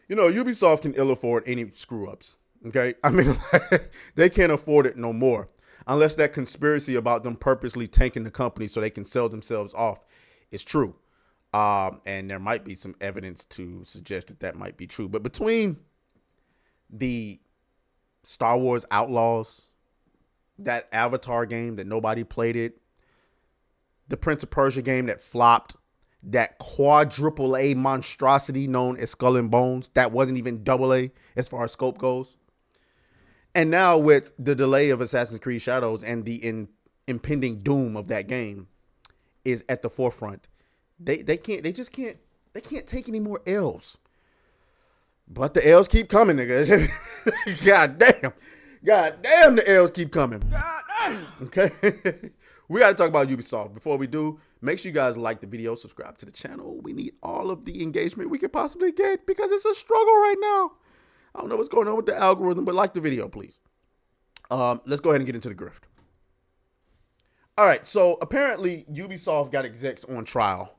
Ubisoft can ill afford any screw ups. Okay, I mean, they can't afford it no more, unless that conspiracy about them purposely tanking the company so they can sell themselves off is true. And there might be some evidence to suggest that that might be true. But between the Star Wars Outlaws, that Avatar game that nobody played it, the Prince of Persia game that flopped, that quadruple A monstrosity known as Skull and Bones, that wasn't even double A as far as scope goes. And now with the delay of Assassin's Creed Shadows and the impending doom of that game is at the forefront. They can't take any more L's. But the L's keep coming, nigga. God damn, the L's keep coming. God damn. Okay. We got to talk about Ubisoft. Before we do, make sure you guys like the video, subscribe to the channel. We need all of the engagement we could possibly get because it's a struggle right now. I don't know what's going on with the algorithm, but like the video, please. Let's go ahead and get into the grift. All right, so apparently Ubisoft got execs on trial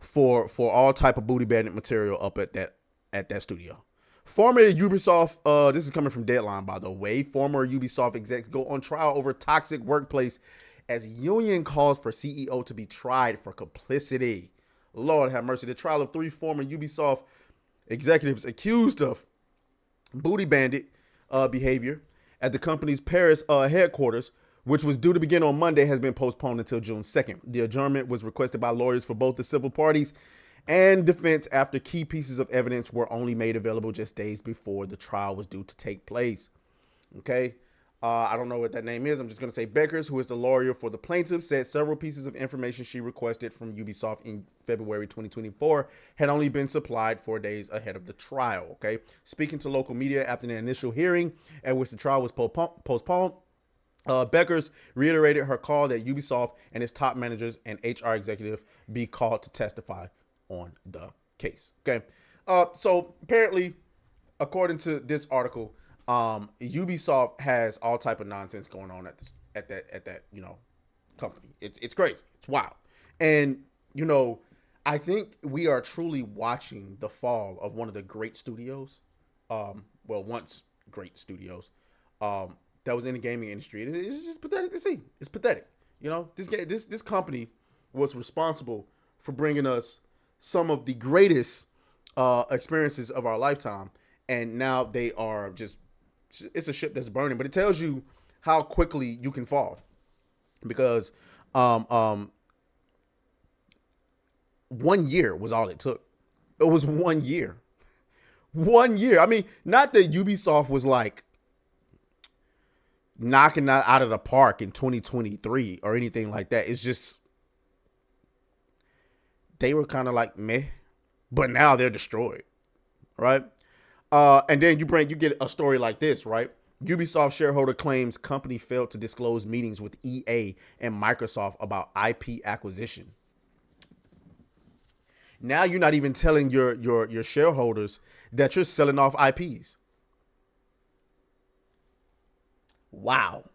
for all type of booty bandit material up at that studio. Former Ubisoft, this is coming from Deadline, by the way. Former Ubisoft execs go on trial over toxic workplace as union calls for CEO to be tried for complicity. Lord have mercy. The trial of 3 former Ubisoft executives accused of booty bandit behavior at the company's Paris headquarters, which was due to begin on Monday, has been postponed until June 2nd. The adjournment was requested by lawyers for both the civil parties and defense after key pieces of evidence were only made available just days before the trial was due to take place. Okay. I don't know what that name is. I'm just going to say Beckers, who is the lawyer for the plaintiff, said several pieces of information she requested from Ubisoft in February 2024 had only been supplied 4 days ahead of the trial. Okay. Speaking to local media after the initial hearing at which the trial was postponed, Beckers reiterated her call that Ubisoft and its top managers and HR executive be called to testify on the case. Okay. So apparently, according to this article, Ubisoft has all type of nonsense going on at that company. It's crazy. It's wild. And I think we are truly watching the fall of one of the great studios. Once great studios. That was in the gaming industry. It's just pathetic to see. It's pathetic. This company was responsible for bringing us some of the greatest experiences of our lifetime, and now they are it's a ship that's burning. But it tells you how quickly you can fall, because 1 year was all it took. It was 1 year. 1 year. I mean, not that Ubisoft was like knocking that out of the park in 2023 or anything like that. It's just they were kind of like meh, but now they're destroyed, right? And then you get a story like this, right? Ubisoft shareholder claims company failed to disclose meetings with EA and Microsoft about IP acquisition. Now you're not even telling your shareholders that you're selling off IPs. Wow.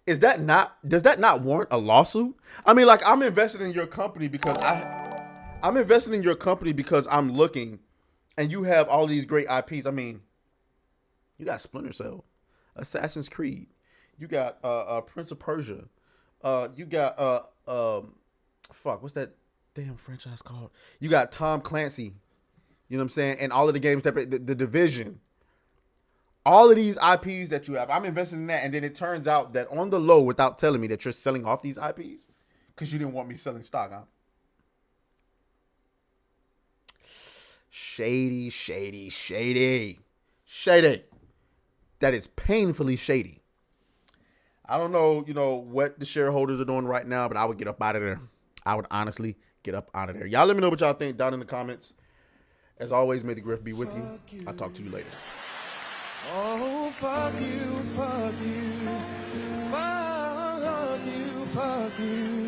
Does that not warrant a lawsuit? I mean, like, I'm invested in your company because I'm invested in your company because I'm looking, and you have all these great IPs. I mean, you got Splinter Cell, Assassin's Creed, you got Prince of Persia, you got what's that damn franchise called? You got Tom Clancy. You know what I'm saying? And all of the games that the Division. All of these IPs that you have, I'm invested in that. And then it turns out that on the low, without telling me, that you're selling off these IPs because you didn't want me selling stock, huh? Shady. That is painfully shady. I don't know, what the shareholders are doing right now, but I would get up out of there. I would honestly get up out of there. Y'all let me know what y'all think down in the comments. As always, may the grift be with you. I'll talk to you later. Oh, fuck you, fuck you, fuck you, fuck you.